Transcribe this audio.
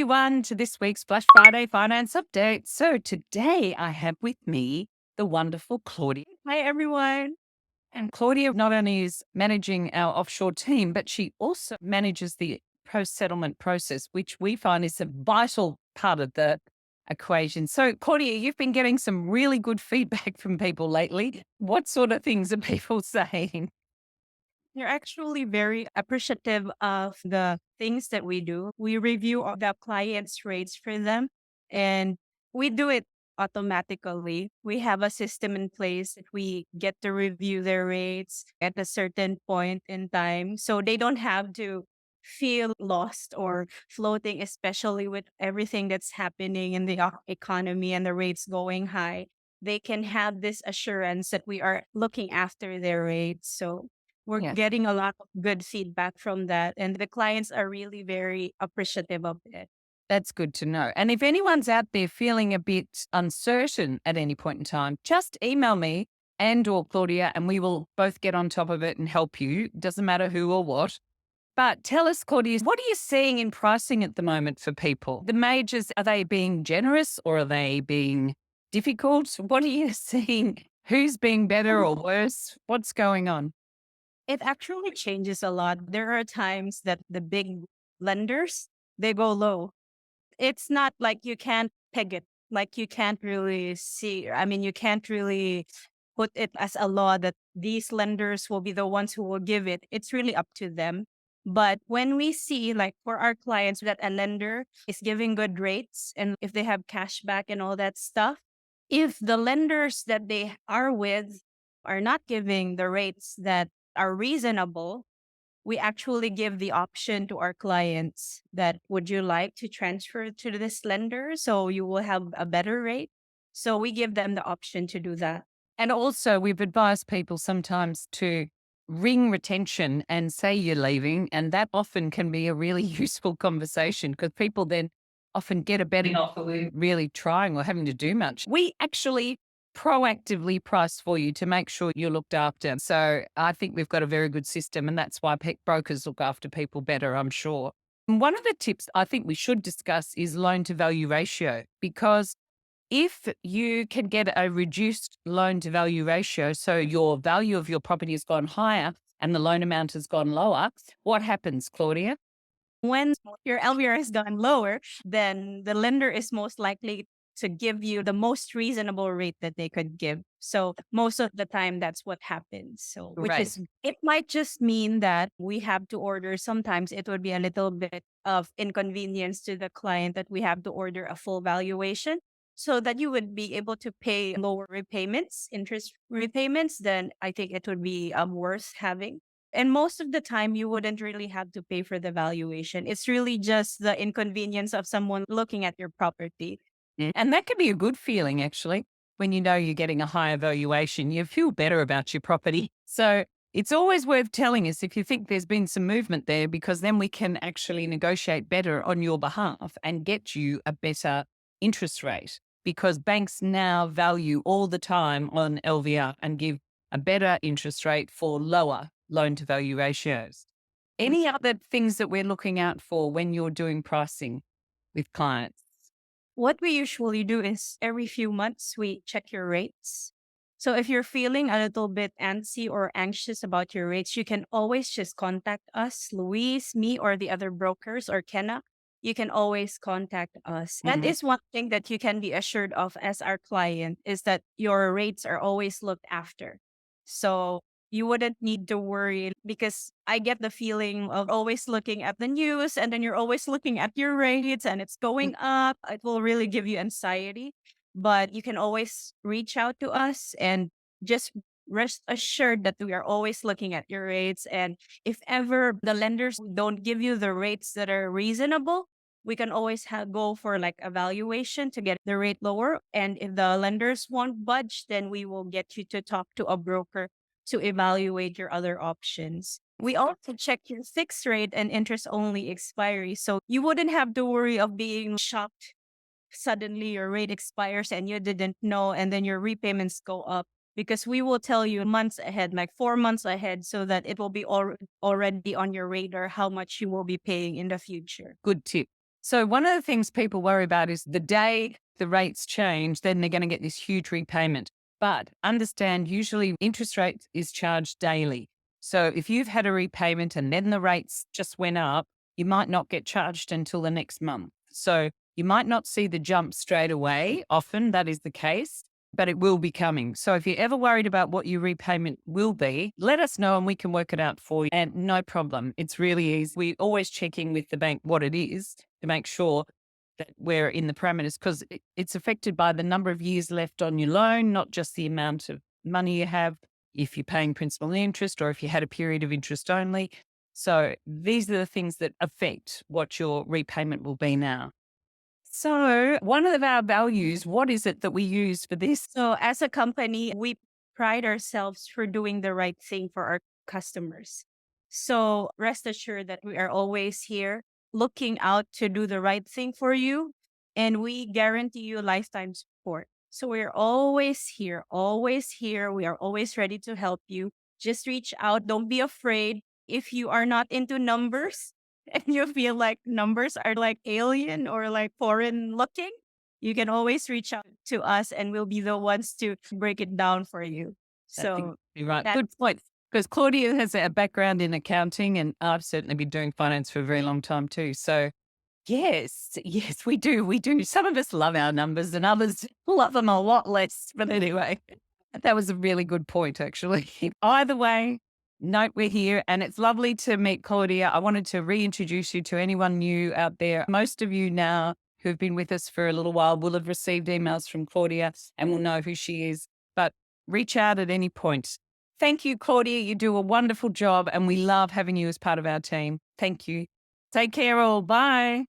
everyone, to this week's Flash Friday Finance Update. So today I have with me the wonderful Claudia. Hi, everyone. And Claudia not only is managing our offshore team, but she also manages the post-settlement process, which we find is a vital part of the equation. So Claudia, you've been getting some really good feedback from people lately. What sort of things are people saying? They're actually very appreciative of the things that we do. We review all the clients' rates for them, and we do it automatically. We have a system in place that we get to review their rates at a certain point in time. So they don't have to feel lost or floating, especially with everything that's happening in the economy and the rates going high. They can have this assurance that we are looking after their rates. So we're Yeah. getting a lot of good feedback from that, and the clients are really very appreciative of it. That's good to know. And if anyone's out there feeling a bit uncertain at any point in time, just email me and or Claudia and we will both get on top of it and help you. Doesn't matter who or what. But tell us, Claudia, what are you seeing in pricing at the moment for people? The majors, are they being generous or are they being difficult? What are you seeing? Who's being better or worse? What's going on? It actually changes a lot. There are times that the big lenders, they go low. It's not like you can't peg it. Like you can't really see, I mean, you can't really put it as a law that these lenders will be the ones who will give it. It's really up to them. But when we see, like for our clients, that a lender is giving good rates and if they have cash back and all that stuff, if the lenders that they are with are not giving the rates that are reasonable, we actually give the option to our clients that would you like to transfer to this lender so you will have a better rate? So we give them the option to do that. And also, we've advised people sometimes to ring retention and say you're leaving. And that often can be a really useful conversation because people then often get a betting offer without really trying or having to do much. We actually proactively price for you to make sure you're looked after. So I think we've got a very good system, and that's why brokers look after people better, I'm sure. And one of the tips I think we should discuss is loan to value ratio, because if you can get a reduced loan to value ratio, so your value of your property has gone higher and the loan amount has gone lower, what happens, Claudia? When your LVR has gone lower, then the lender is most likely to give you the most reasonable rate that they could give. So most of the time, that's what happens. So, which Right. is, it might just mean that we have to order. Sometimes it would be a little bit of inconvenience to the client that we have to order a full valuation so that you would be able to pay lower repayments, interest repayments. Then I think it would be worth having. And most of the time, you wouldn't really have to pay for the valuation. It's really just the inconvenience of someone looking at your property. And that can be a good feeling, actually, when you know you're getting a higher valuation. You feel better about your property. So it's always worth telling us if you think there's been some movement there, because then we can actually negotiate better on your behalf and get you a better interest rate, because banks now value all the time on LVR and give a better interest rate for lower loan to value ratios. Any other things that we're looking out for when you're doing pricing with clients? What we usually do is every few months, we check your rates. So if you're feeling a little bit antsy or anxious about your rates, you can always just contact us, Louise, me, or the other brokers, or Kenna. You can always contact us. That Mhm. is one thing that you can be assured of as our client is that your rates are always looked after. So you wouldn't need to worry because I get the feeling of always looking at the news and then you're always looking at your rates and it's going up. It will really give you anxiety, but you can always reach out to us and just rest assured that we are always looking at your rates. And if ever the lenders don't give you the rates that are reasonable, we can always go for like evaluation to get the rate lower. And if the lenders won't budge, then we will get you to talk to a broker to evaluate your other options. We also check your fixed rate and interest only expiry. So you wouldn't have to worry of being shocked suddenly your rate expires and you didn't know, and then your repayments go up because we will tell you months ahead, like 4 months ahead, so that it will be already on your radar how much you will be paying in the future. Good tip. So one of the things people worry about is the day the rates change, then they're going to get this huge repayment. But understand, usually interest rate is charged daily. So if you've had a repayment and then the rates just went up, you might not get charged until the next month. So you might not see the jump straight away. Often that is the case, but it will be coming. So if you're ever worried about what your repayment will be, let us know and we can work it out for you. And no problem. It's really easy. We always check in with the bank what it is to make sure that we're in the parameters, because it's affected by the number of years left on your loan, not just the amount of money you have, if you're paying principal and interest or if you had a period of interest only. So these are the things that affect what your repayment will be now. So one of our values, what is it that we use for this? So as a company, we pride ourselves for doing the right thing for our customers. So rest assured that we are always here looking out to do the right thing for you. And we guarantee you lifetime support. So we're always here, always here. We are always ready to help you. Just reach out. Don't be afraid. If you are not into numbers and you feel like numbers are like alien or like foreign looking, you can always reach out to us and we'll be the ones to break it down for you. That's So exactly right. that Good point. Because Claudia has a background in accounting and I've certainly been doing finance for a very long time too. So yes, yes, we do. We do. Some of us love our numbers and others love them a lot less. But anyway, that was a really good point, actually. Either way, note we're here and it's lovely to meet Claudia. I wanted to reintroduce you to anyone new out there. Most of you now who've been with us for a little while will have received emails from Claudia and will know who she is. But reach out at any point. Thank you, Claudia. You do a wonderful job and we love having you as part of our team. Thank you. Take care all. Bye.